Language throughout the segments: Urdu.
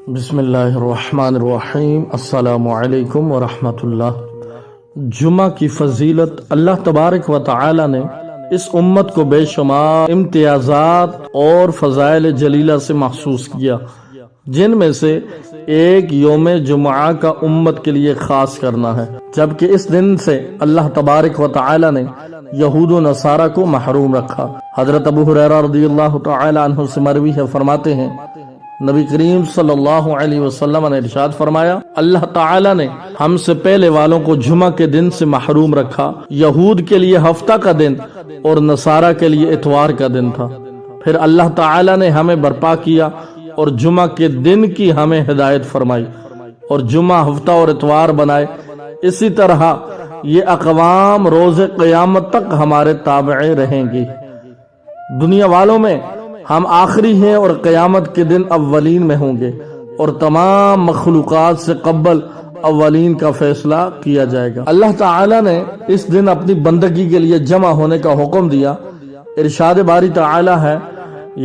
بسم اللہ الرحمن الرحیم۔ السلام علیکم ورحمۃ اللہ۔ جمعہ کی فضیلت اللہ تبارک و تعالی نے اس امت کو بے شمار امتیازات اور فضائل جلیلہ سے مخصوص کیا، جن میں سے ایک یوم جمعہ کا امت کے لیے خاص کرنا ہے، جبکہ اس دن سے اللہ تبارک و تعالی نے یہود و نصارہ کو محروم رکھا۔ حضرت ابو ہریرہ رضی اللہ تعالی عنہ سے مروی ہے، فرماتے ہیں نبی کریم صلی اللہ علیہ وسلم نے ارشاد فرمایا، اللہ تعالی نے ہم سے پہلے والوں کو جمعہ کے دن سے محروم رکھا۔ یہود کے لیے ہفتہ کا دن اور نصارہ کے لیے اتوار کا دن تھا۔ پھر اللہ تعالی نے ہمیں برپا کیا اور جمعہ کے دن کی ہمیں ہدایت فرمائی اور جمعہ ہفتہ اور اتوار بنائے۔ اسی طرح یہ اقوام روز قیامت تک ہمارے تابع رہیں گی۔ دنیا والوں میں ہم آخری ہیں اور قیامت کے دن اولین میں ہوں گے، اور تمام مخلوقات سے قبل اولین کا فیصلہ کیا جائے گا۔ اللہ تعالی نے اس دن اپنی بندگی کے لیے جمع ہونے کا حکم دیا۔ ارشاد باری تعالی ہے،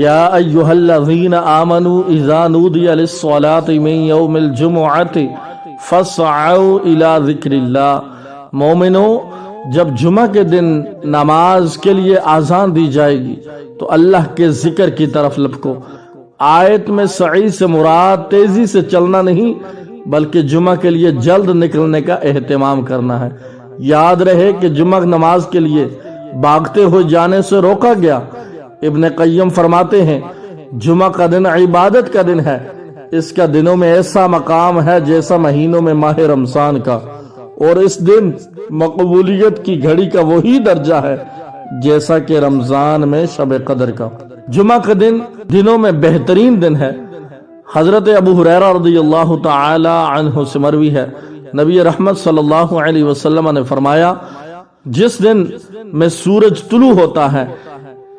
یا ایھا الذین آمنوا اذا نودی للصلاۃ من یوم الجمعۃ فاسعوا الی ذکر اللہ۔ مومنو، جب جمعہ کے دن نماز کے لیے اذان دی جائے گی تو اللہ کے ذکر کی طرف لپکو۔ آیت میں سعی سے مراد تیزی سے چلنا نہیں، بلکہ جمعہ کے لیے جلد نکلنے کا اہتمام کرنا ہے۔ یاد رہے کہ جمعہ نماز کے لیے بھاگتے ہوئے جانے سے روکا گیا۔ ابن قیم فرماتے ہیں، جمعہ کا دن عبادت کا دن ہے، اس کا دنوں میں ایسا مقام ہے جیسا مہینوں میں ماہ رمضان کا، اور اس دن مقبولیت کی گھڑی کا وہی درجہ ہے جیسا کہ رمضان میں شب قدر کا۔ جمعہ کا دن دنوں میں بہترین دن ہے۔ حضرت ابو ہریرہ رضی اللہ تعالی عنہ سے مروی ہے، نبی رحمت صلی اللہ علیہ وسلم نے فرمایا، جس دن میں سورج طلوع ہوتا ہے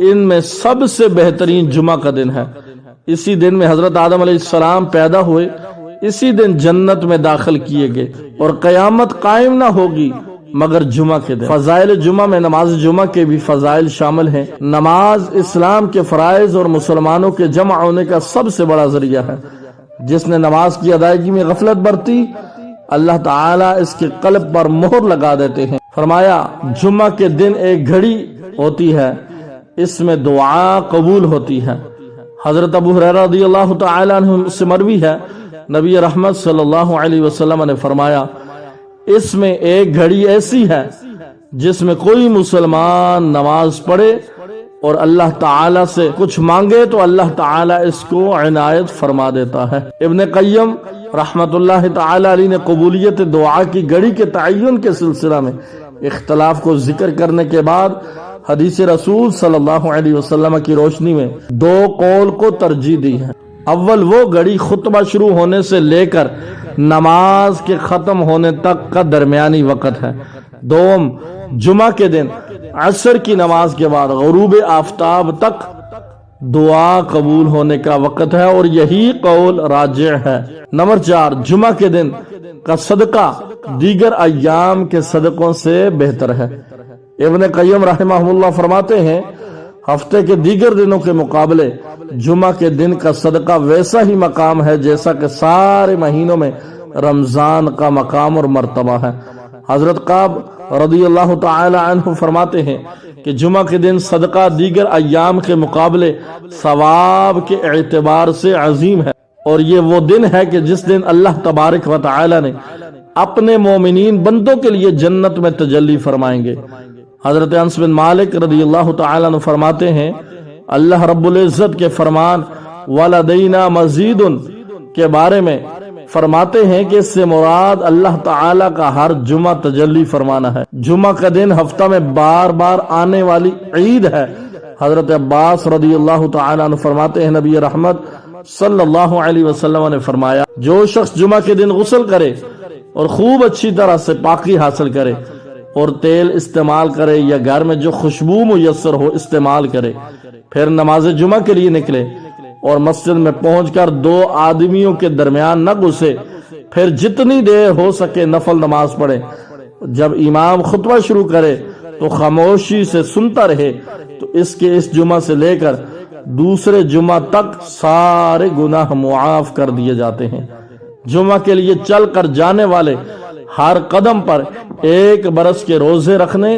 ان میں سب سے بہترین جمعہ کا دن ہے۔ اسی دن میں حضرت آدم علیہ السلام پیدا ہوئے، اسی دن جنت میں داخل کیے گئے، اور قیامت قائم نہ ہوگی مگر جمعہ کے دن۔ فضائل جمعہ میں نماز جمعہ کے بھی فضائل شامل ہیں۔ نماز اسلام کے فرائض اور مسلمانوں کے جمع ہونے کا سب سے بڑا ذریعہ ہے۔ جس نے نماز کی ادائیگی میں غفلت برتی، اللہ تعالیٰ اس کے قلب پر مہر لگا دیتے ہیں۔ فرمایا، جمعہ کے دن ایک گھڑی ہوتی ہے، اس میں دعا قبول ہوتی ہے۔ حضرت ابو ہریرہ رضی اللہ تعالی عنہ سے مروی ہے، نبی رحمت صلی اللہ علیہ وسلم نے فرمایا، اس میں ایک گھڑی ایسی ہے جس میں کوئی مسلمان نماز پڑھے اور اللہ تعالی سے کچھ مانگے تو اللہ تعالی اس کو عنایت فرما دیتا ہے۔ ابن قیم رحمت اللہ تعالی علیہ نے قبولیت دعا کی گھڑی کے تعین کے سلسلہ میں اختلاف کو ذکر کرنے کے بعد حدیث رسول صلی اللہ علیہ وسلم کی روشنی میں دو قول کو ترجیح دی ہے۔ اول، وہ گھڑی خطبہ شروع ہونے سے لے کر نماز کے ختم ہونے تک کا درمیانی وقت ہے۔ دوم، جمعہ کے دن عصر کی نماز کے بعد غروب آفتاب تک دعا قبول ہونے کا وقت ہے، اور یہی قول راجح ہے۔ نمبر 4، جمعہ کے دن کا صدقہ دیگر ایام کے صدقوں سے بہتر ہے۔ ابن قیم رحمہ اللہ فرماتے ہیں، ہفتے کے دیگر دنوں کے مقابلے جمعہ کے دن کا صدقہ ویسا ہی مقام ہے جیسا کہ سارے مہینوں میں رمضان کا مقام اور مرتبہ ہے۔ حضرت قعب رضی اللہ تعالی عنہ فرماتے ہیں کہ جمعہ کے دن صدقہ دیگر ایام کے مقابلے ثواب کے اعتبار سے عظیم ہے، اور یہ وہ دن ہے کہ جس دن اللہ تبارک و تعالی نے اپنے مومنین بندوں کے لیے جنت میں تجلی فرمائیں گے۔ حضرت انس بن مالک رضی اللہ تعالی عنہ فرماتے ہیں، اللہ رب العزت کے فرمان وَلَدَيْنَا مَزِيدٌ کے بارے میں فرماتے ہیں کہ اس سے مراد اللہ تعالی کا ہر جمعہ تجلی فرمانا ہے۔ جمعہ کا دن ہفتہ میں بار بار آنے والی عید ہے۔ حضرت عباس رضی اللہ تعالی عنہ فرماتے ہیں، نبی رحمت صلی اللہ علیہ وسلم نے فرمایا، جو شخص جمعہ کے دن غسل کرے اور خوب اچھی طرح سے پاکی حاصل کرے اور تیل استعمال کرے یا گھر میں جو خوشبو میسر ہو استعمال کرے، پھر نماز جمعہ کے لیے نکلے اور مسجد میں پہنچ کر دو آدمیوں کے درمیان نہ گھسے، پھر جتنی دیر ہو سکے نفل نماز پڑھے، جب امام خطبہ شروع کرے تو خاموشی سے سنتا رہے، تو اس کے اس جمعہ سے لے کر دوسرے جمعہ تک سارے گناہ معاف کر دیے جاتے ہیں۔ جمعہ کے لیے چل کر جانے والے ہر قدم پر 1 برس کے روزے رکھنے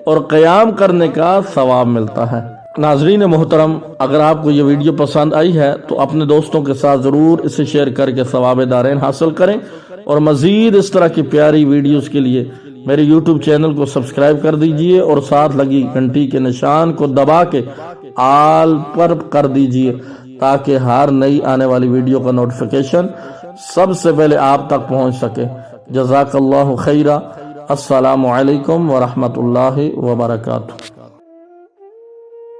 اور قیام کرنے کا ثواب ملتا ہے۔ ناظرین محترم، اگر آپ کو یہ ویڈیو پسند آئی ہے تو اپنے دوستوں کے ساتھ ضرور اسے شیئر کر کے ثواب دارین حاصل کریں، اور مزید اس طرح کی پیاری ویڈیوز کے لیے میرے یوٹیوب چینل کو سبسکرائب کر دیجئے اور ساتھ لگی گھنٹی کے نشان کو دبا کے آل پر کر دیجئے تاکہ ہر نئی آنے والی ویڈیو کا نوٹیفیکیشن سب سے پہلے آپ تک پہنچ سکے۔ جزاک اللہ خیرہ۔ السلام علیکم ورحمۃ اللہ وبرکاتہ۔